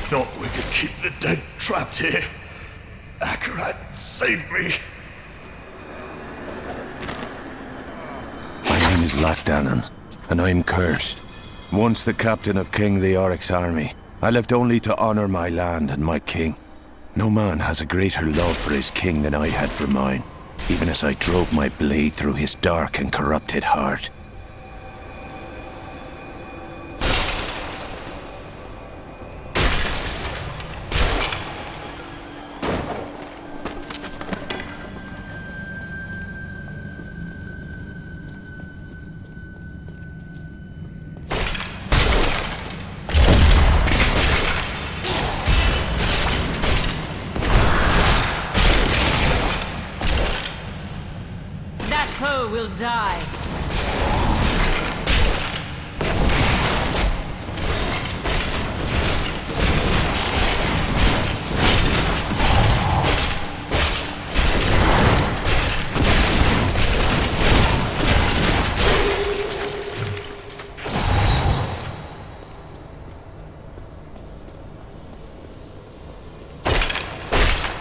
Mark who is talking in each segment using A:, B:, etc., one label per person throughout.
A: thought we could keep the dead trapped here. Akarat, save me.
B: My name is Lagano, and I'm cursed. Once the captain of King Leoric's army, I lived only to honor my land and my king. No man has a greater love for his king than I had for mine, even as I drove my blade through his dark and corrupted heart.
C: Foe will die.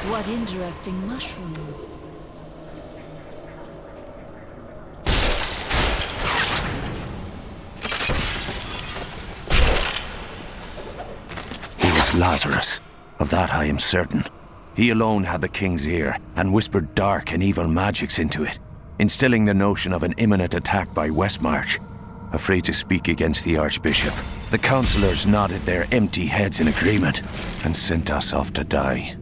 C: What interesting mushrooms.
B: Lazarus. Of that I am certain. He alone had the king's ear, and whispered dark and evil magics into it, instilling the notion of an imminent attack by Westmarch. Afraid to speak against the Archbishop, the councillors nodded their empty heads in agreement, and sent us off to die.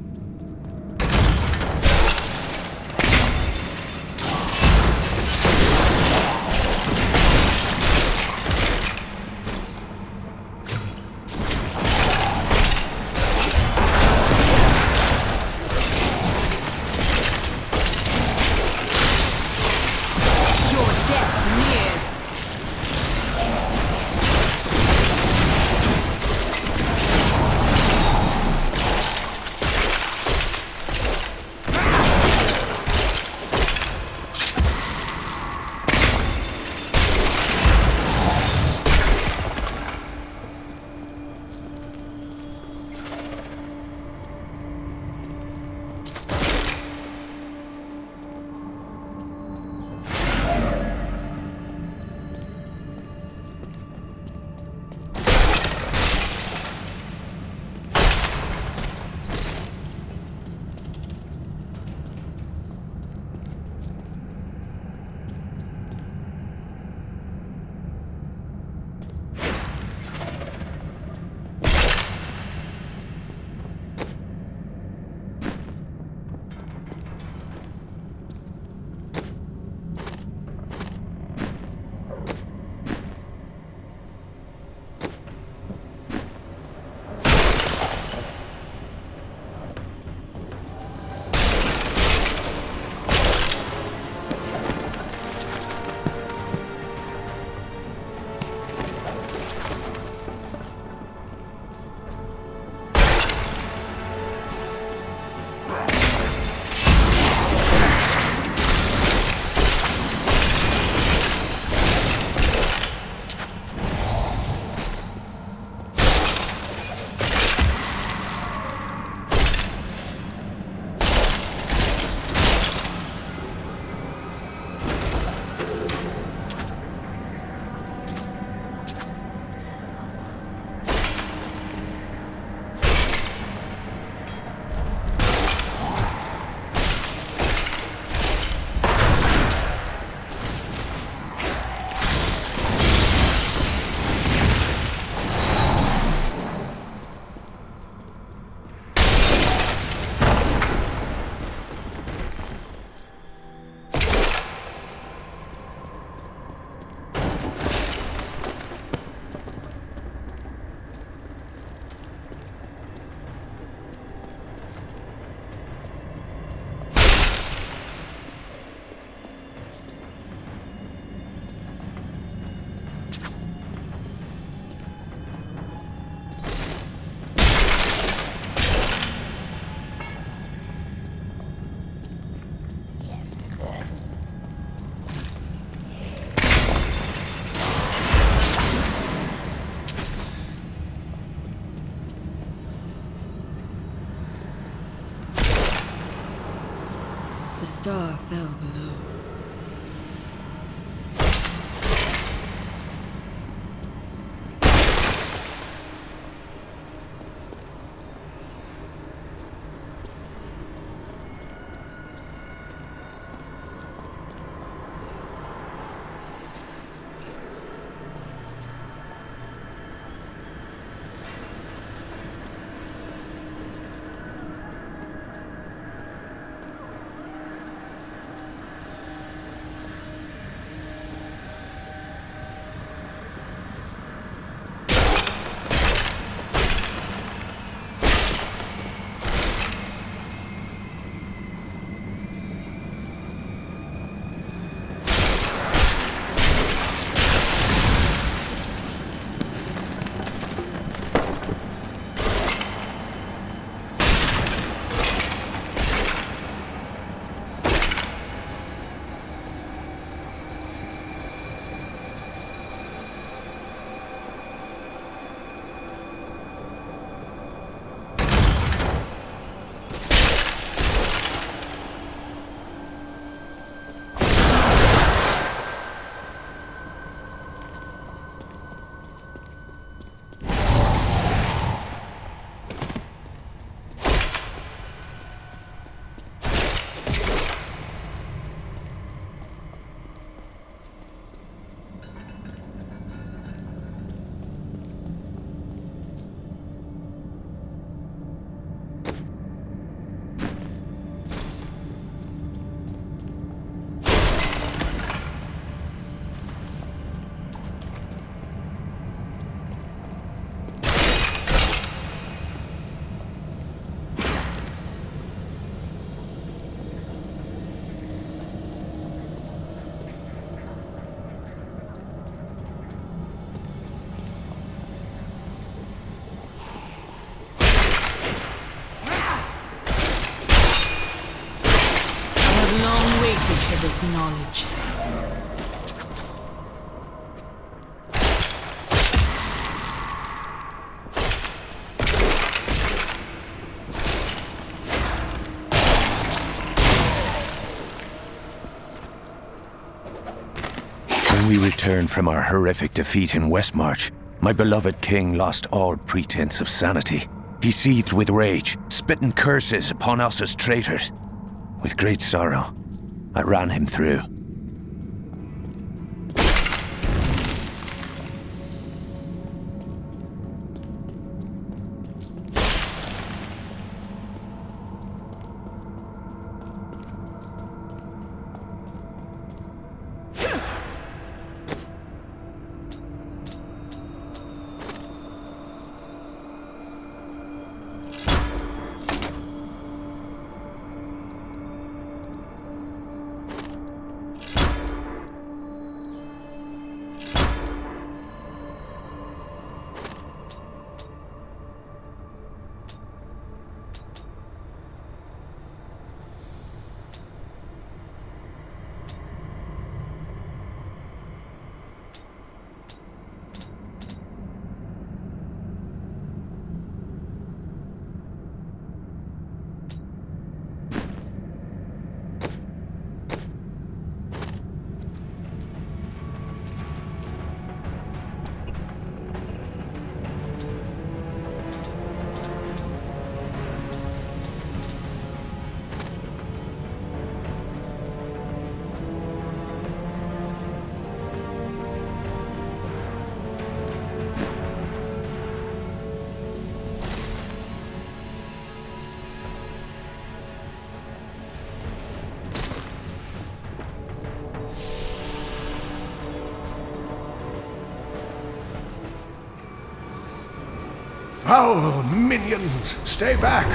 C: star fell below. For this knowledge.
B: When we returned from our horrific defeat in Westmarch, my beloved king lost all pretense of sanity. He seethed with rage, spitting curses upon us as traitors. With great sorrow, I ran him through.
D: Foul minions, stay back!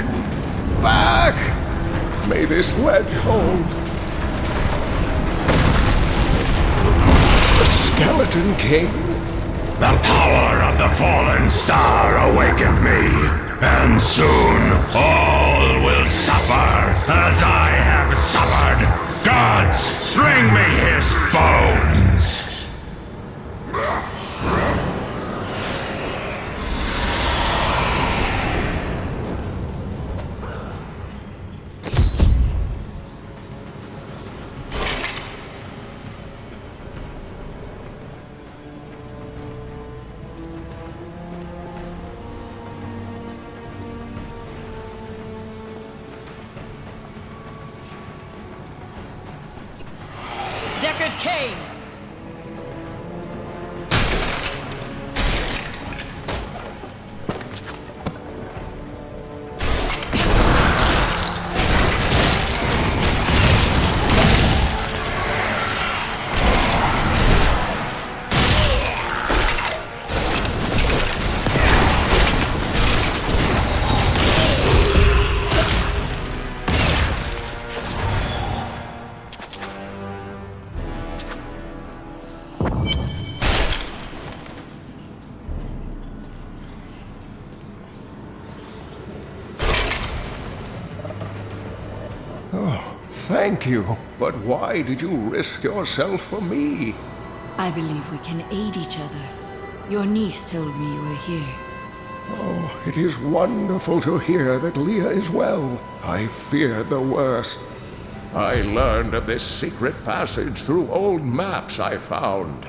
D: Back! May this ledge hold. The Skeleton King?
A: The power of the fallen star awakened me, and soon all will suffer as I have suffered. Gods, bring me his bones!
C: Cain!
D: Thank you, but why did you risk yourself for me?
C: I believe we can aid each other. Your niece told me you were here.
D: Oh, it is wonderful to hear that Leah is well. I feared the worst. I learned of this secret passage through old maps I found.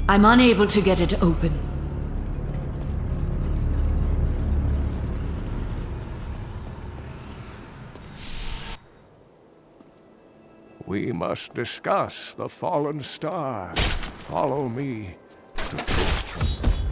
C: I'm unable to get it open.
D: We must discuss the fallen star. Follow me to Pretplati.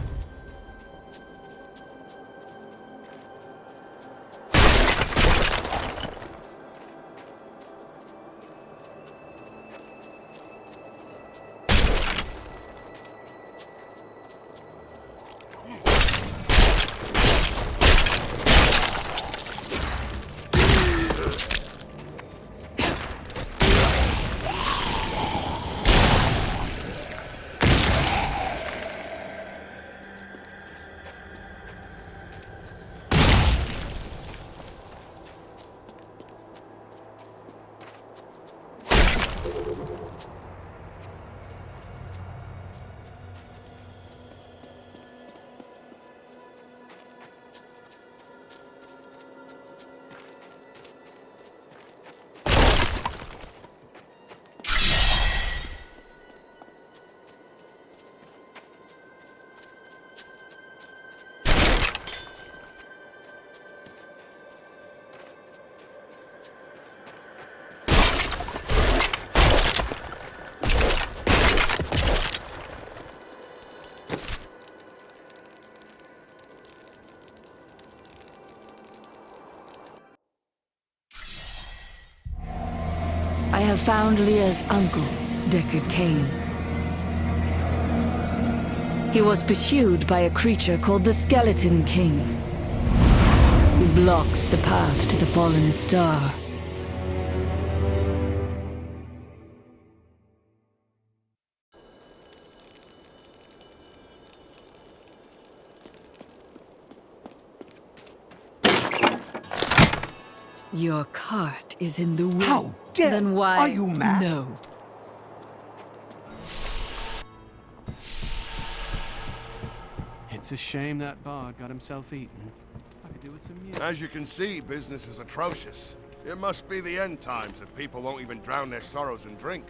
C: I have found Leah's uncle, Deckard Cain. He was pursued by a creature called the Skeleton King, who blocks the path to the fallen star. Your cart is in the way.
E: How dare-
C: Then why?
E: Are you mad?
C: No.
F: It's a shame that bard got himself eaten. I could do with some music.
G: As you can see, business is atrocious. It must be the end times if people won't even drown their sorrows in drink.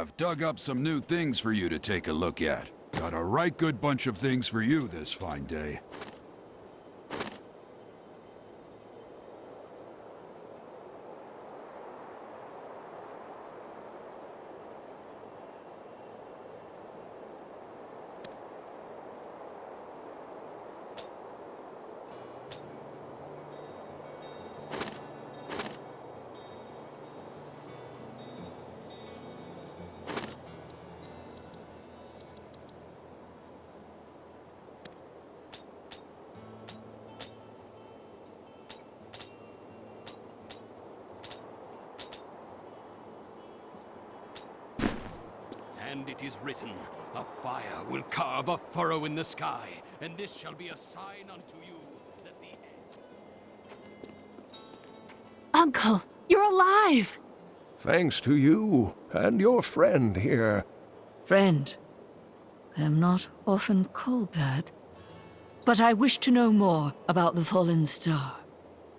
E: I've dug up some new things for you to take a look at. Got a right good bunch of things for you this fine day.
F: And it is written, a fire will carve a furrow in the sky, and this shall be a sign unto you that the end...
C: Uncle, you're alive!
D: Thanks to you and your friend here.
C: Friend. I am not often called that. But I wish to know more about the fallen star.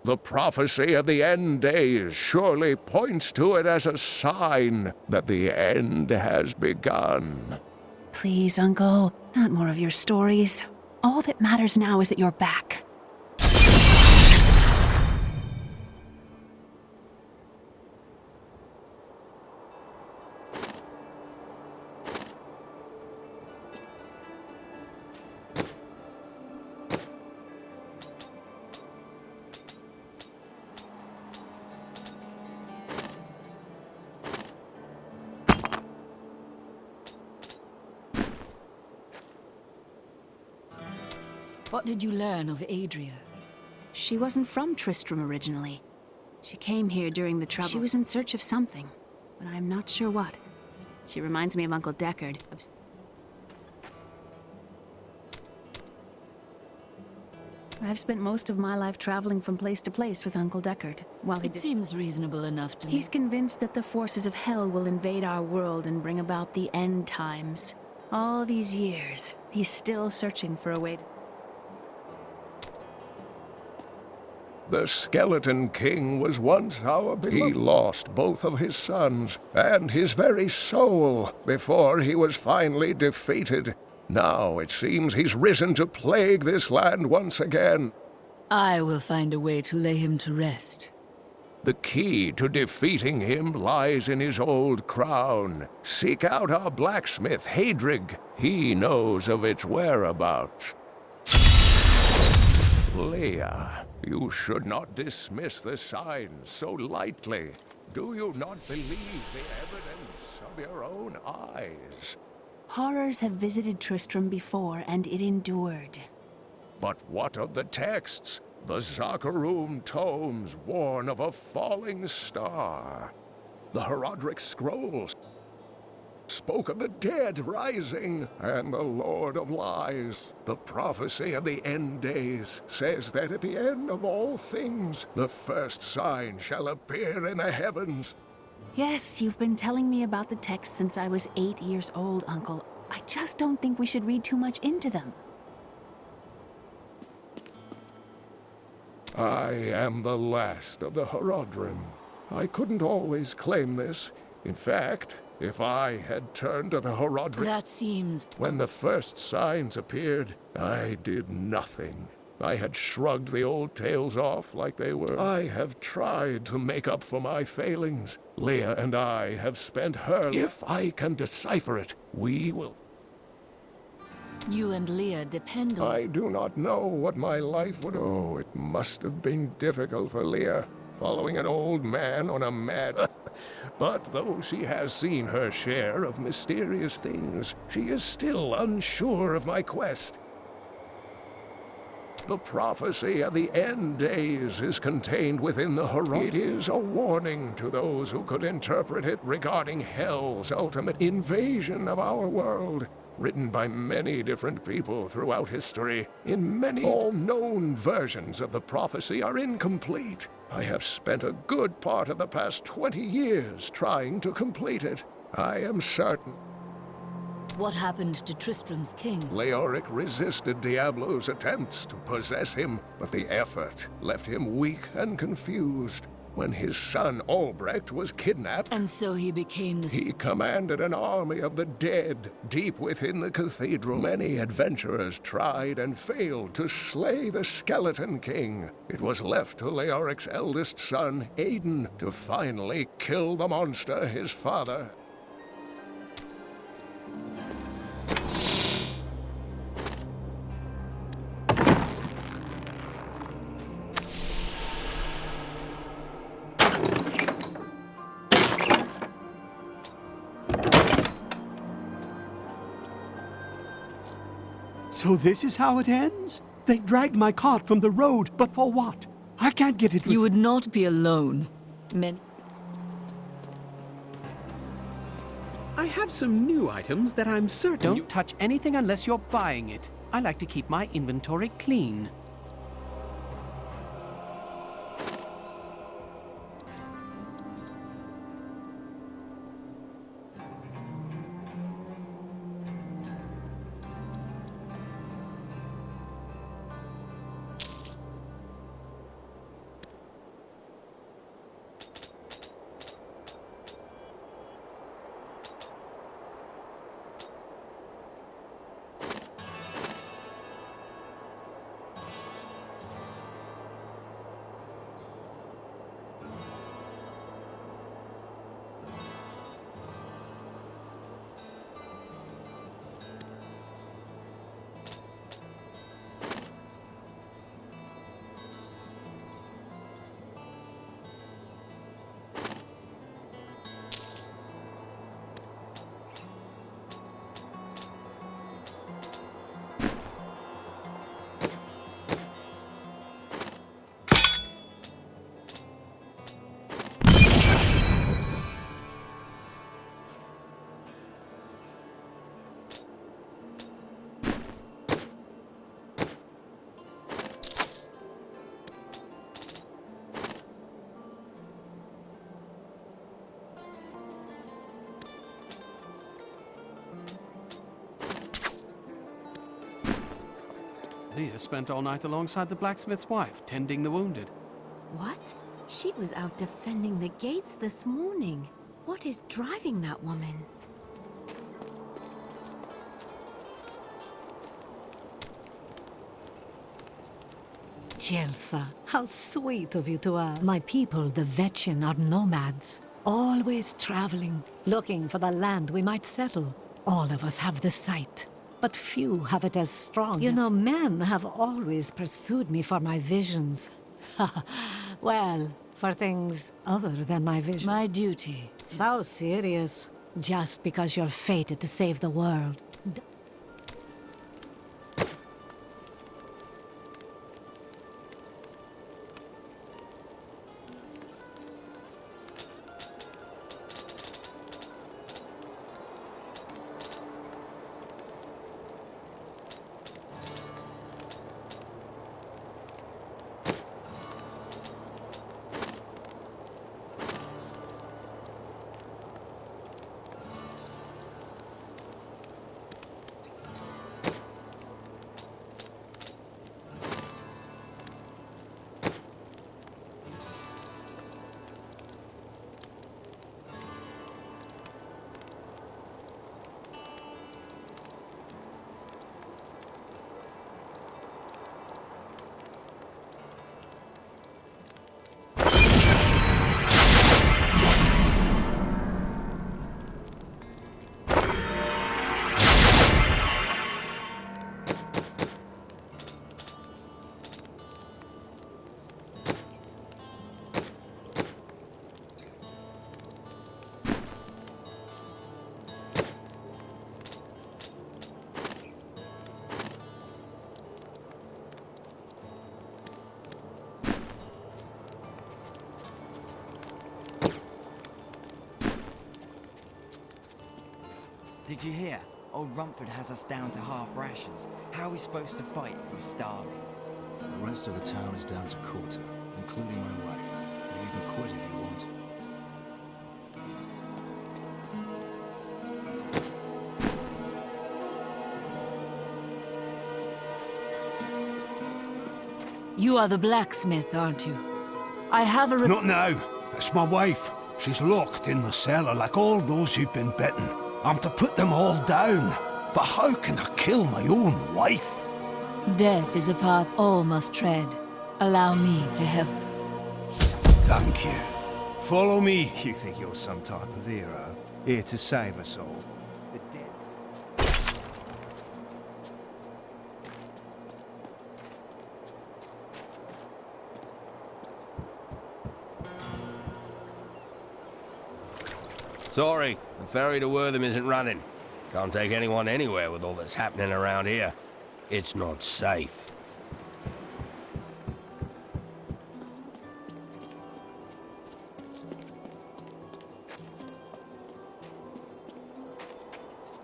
D: The prophecy of the end days surely points to it as a sign that the end has begun.
H: Please, Uncle, not more of your stories. All that matters now is that you're back.
C: What did you learn of Adria?
H: She wasn't from Tristram originally. She came here during the trouble. She was in search of something, but I'm not sure what. She reminds me of Uncle Deckard. I've spent most of my life traveling from place to place with Uncle Deckard. While
C: It seems reasonable enough to me.
H: He's convinced that the forces of hell will invade our world and bring about the end times. All these years, he's still searching for a way to...
D: The Skeleton King was once our beloved. He lost both of his sons and his very soul before he was finally defeated. Now it seems he's risen to plague this land once again.
C: I will find a way to lay him to rest.
D: The key to defeating him lies in his old crown. Seek out our blacksmith, Hadrig. He knows of its whereabouts. Leia, you should not dismiss the signs so lightly. Do you not believe the evidence of your own eyes?
H: Horrors have visited Tristram before, and it endured.
D: But what of the texts? The Zakarum tomes warn of a falling star. The Herodric scrolls spoke of the dead rising, and the Lord of Lies. The prophecy of the end days says that at the end of all things, the first sign shall appear in the heavens.
H: Yes, you've been telling me about the texts since I was 8 years old, Uncle. I just don't think we should read too much into them.
D: I am the last of the Herodrim. I couldn't always claim this. In fact, if I had turned to the Herodrim...
C: That seems...
D: When the first signs appeared, I did nothing. I had shrugged the old tales off like they were. I have tried to make up for my failings. Leia and I have spent her... If I can decipher it, we will...
C: You and Leia depend on...
D: I do not know what my life would... Oh, it must have been difficult for Leia, following an old man on a mad... But though she has seen her share of mysterious things, she is still unsure of my quest. The prophecy of the end days is contained within the Herodric. It is a warning to those who could interpret it regarding hell's ultimate invasion of our world. Written by many different people throughout history. In many all known versions of the prophecy are incomplete. I have spent a good part of the past 20 years trying to complete it. I am certain.
C: What happened to Tristram's king?
D: Leoric resisted Diablo's attempts to possess him, but the effort left him weak and confused. when his son Albrecht was kidnapped.
C: And so he became the...
D: He commanded an army of the dead deep within the cathedral. Many adventurers tried and failed to slay the Skeleton King. It was left to Leoric's eldest son, Aiden, to finally kill the monster, his father.
I: So this is how it ends? They dragged my cart from the road, but for what? I can't get it.
C: You would not be alone.
J: I have some new items that I'm certain.
I: Don't touch anything unless you're buying it. I like to keep my inventory clean.
J: Leah spent all night alongside the blacksmith's wife, tending the wounded.
H: What? She was out defending the gates this morning. What is driving that woman?
K: Jelsa, how sweet of you to ask. My people, the Vetchin, are nomads, always traveling, looking for the land we might settle. All of us have the sight, but few have it as strong. You know, men have always pursued me for my visions. Well, for things other than my vision.
C: My duty.
K: So serious, just because you're fated to save the world.
L: Did you hear? Old Rumford has us down to half rations. How are we supposed to fight if we're starving?
M: The rest of the town is down to quarter, including my wife. You can quit if you want.
C: You are the blacksmith, aren't you? I have a...
I: Not now. It's my wife. She's locked in the cellar like all those who've been bitten. I'm to put them all down. But how can I kill my own wife?
C: Death is a path all must tread. Allow me to help.
I: Thank you. Follow me.
N: You think you're some type of hero, here to save us all. The dead.
O: Sorry, the ferry to Wortham isn't running. Can't take anyone anywhere with all that's happening around here. It's not safe.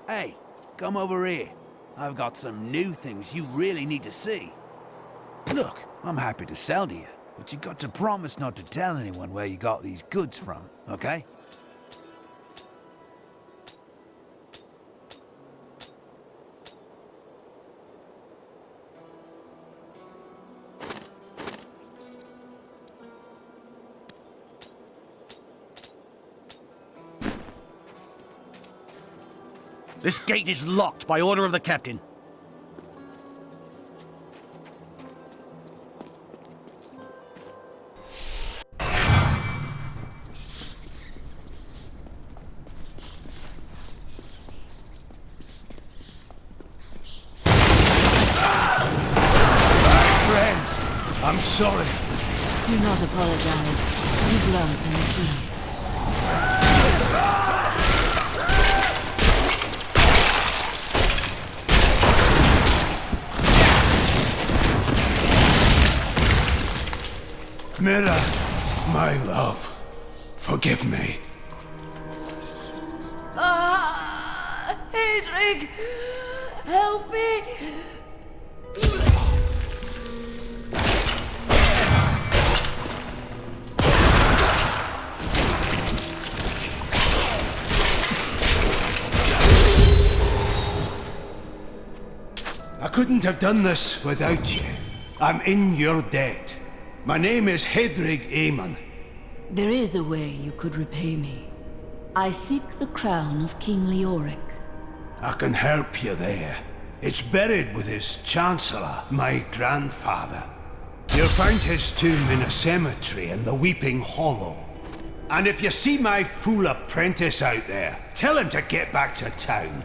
P: Hey, come over here. I've got some new things you really need to see. Look, I'm happy to sell to you, but you got to promise not to tell anyone where you got these goods from, okay?
O: This gate is locked by order of the captain.
I: Friends, I'm sorry.
C: Do not apologize. You've learned in peace.
I: Mira, my love, forgive me.
C: Hedrig! Help me!
I: I couldn't have done this without you. I'm in your debt. My name is Hedrig Aemon.
C: There is a way you could repay me. I seek the crown of King Leoric.
I: I can help you there. It's buried with his chancellor, my grandfather. You'll find his tomb in a cemetery in the Weeping Hollow. And if you see my fool apprentice out there, tell him to get back to town.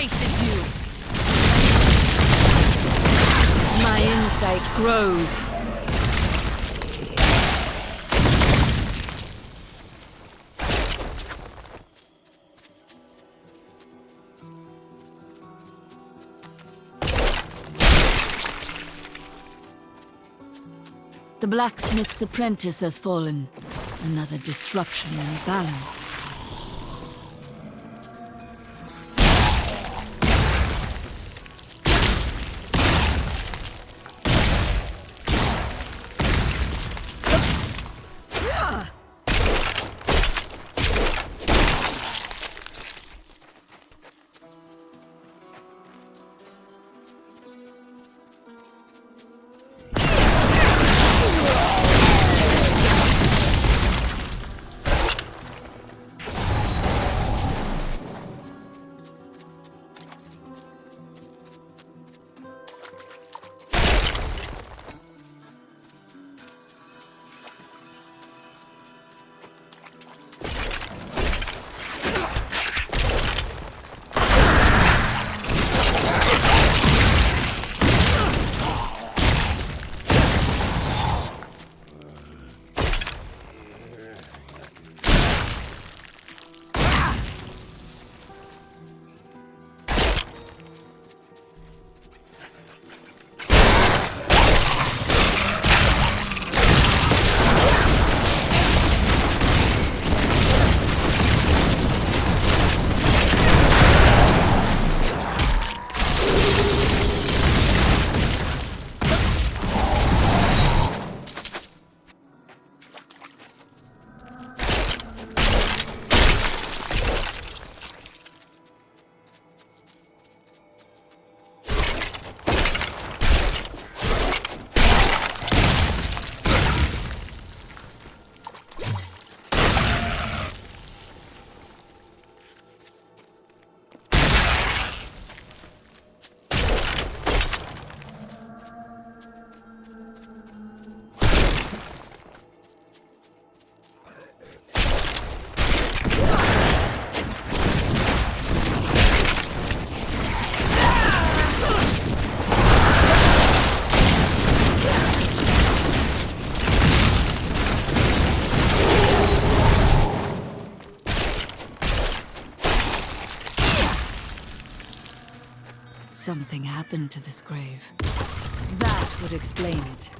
C: faces you. My insight grows. The blacksmith's apprentice has fallen. Another disruption in balance. Something happened to this grave. That would explain it.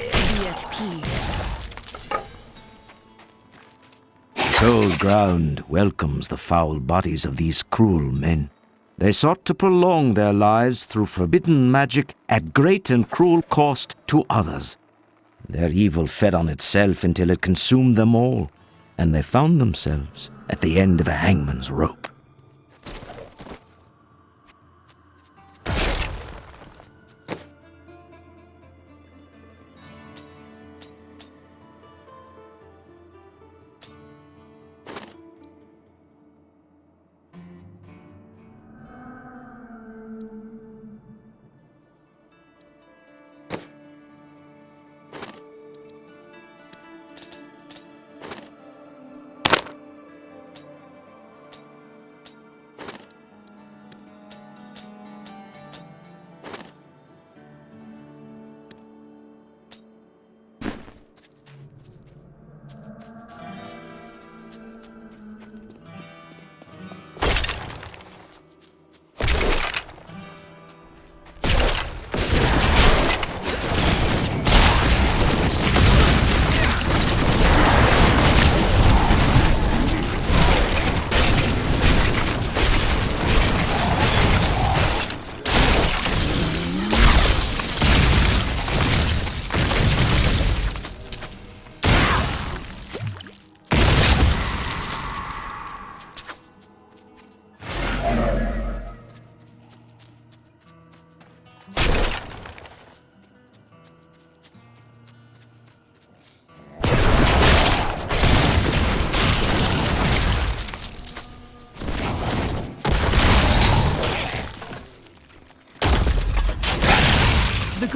C: Be at peace.
Q: Cold ground welcomes the foul bodies of these cruel men. They sought to prolong their lives through forbidden magic at great and cruel cost to others. Their evil fed on itself until it consumed them all, and they found themselves at the end of a hangman's rope.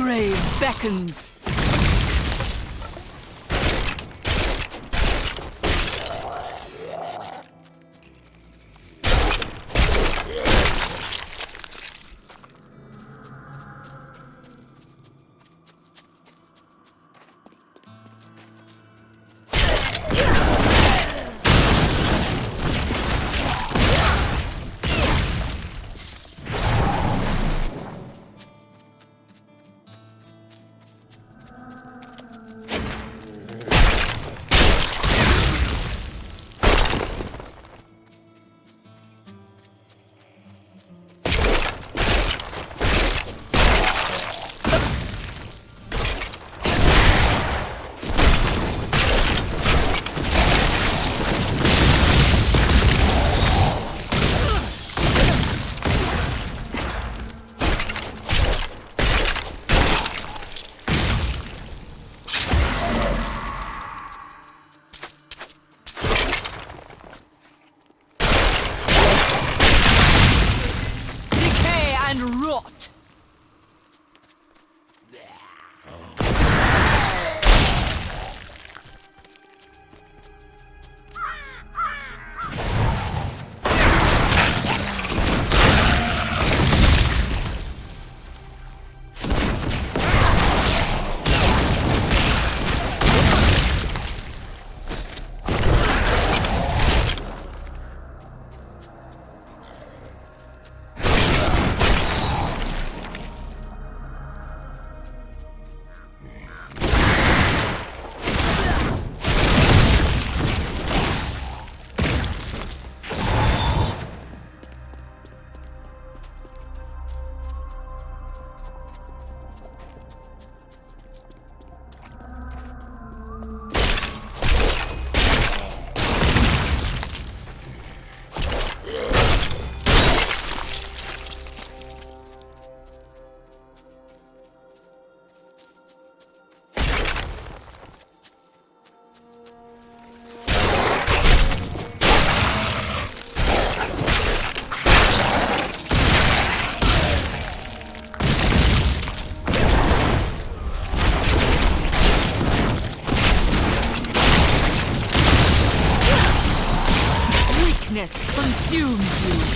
C: grave beckons. Consumes you.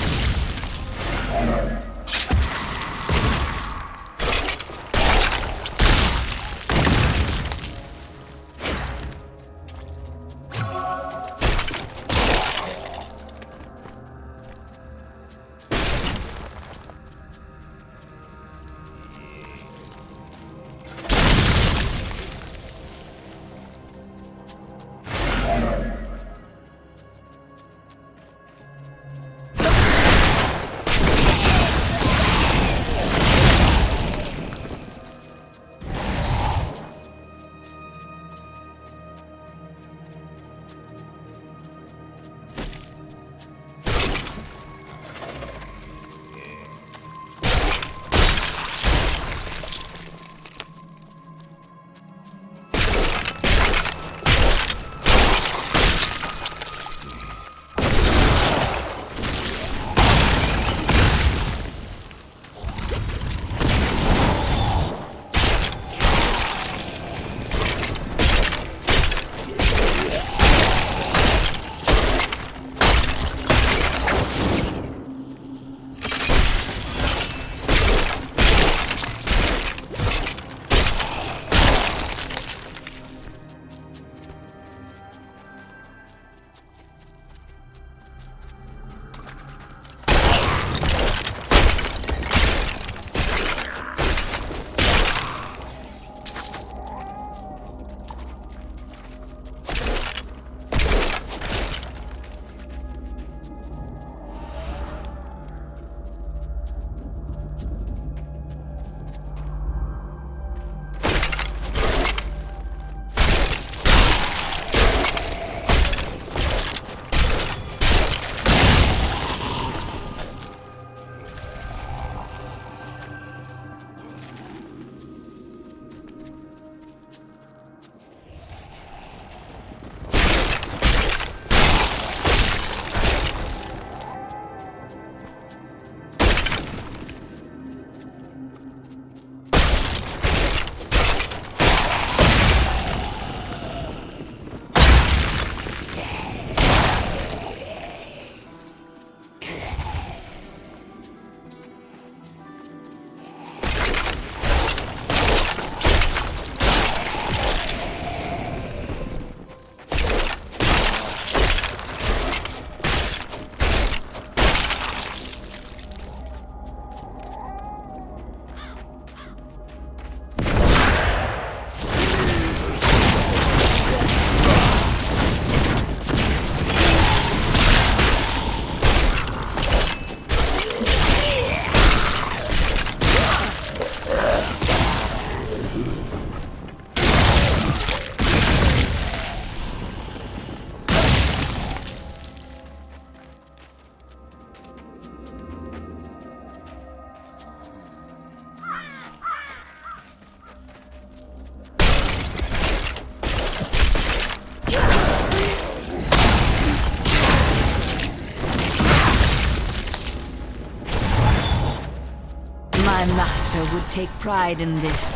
C: take pride in this.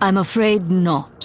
C: I'm afraid not.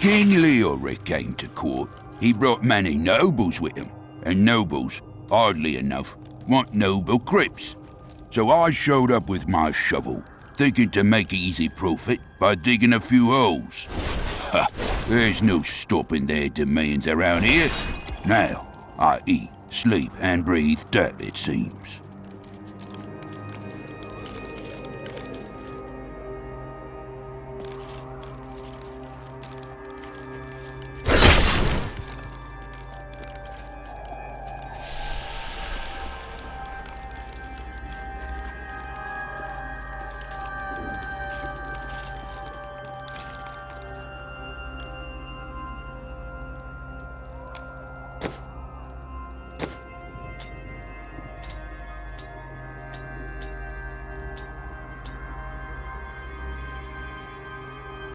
R: King Leoric came to court. He brought many nobles with him, and nobles, oddly enough, want noble crypts. So I showed up with my shovel, thinking to make easy profit by digging a few holes. Ha! There's no stopping their demands around here. Now, I eat, sleep, and breathe dirt, it seems.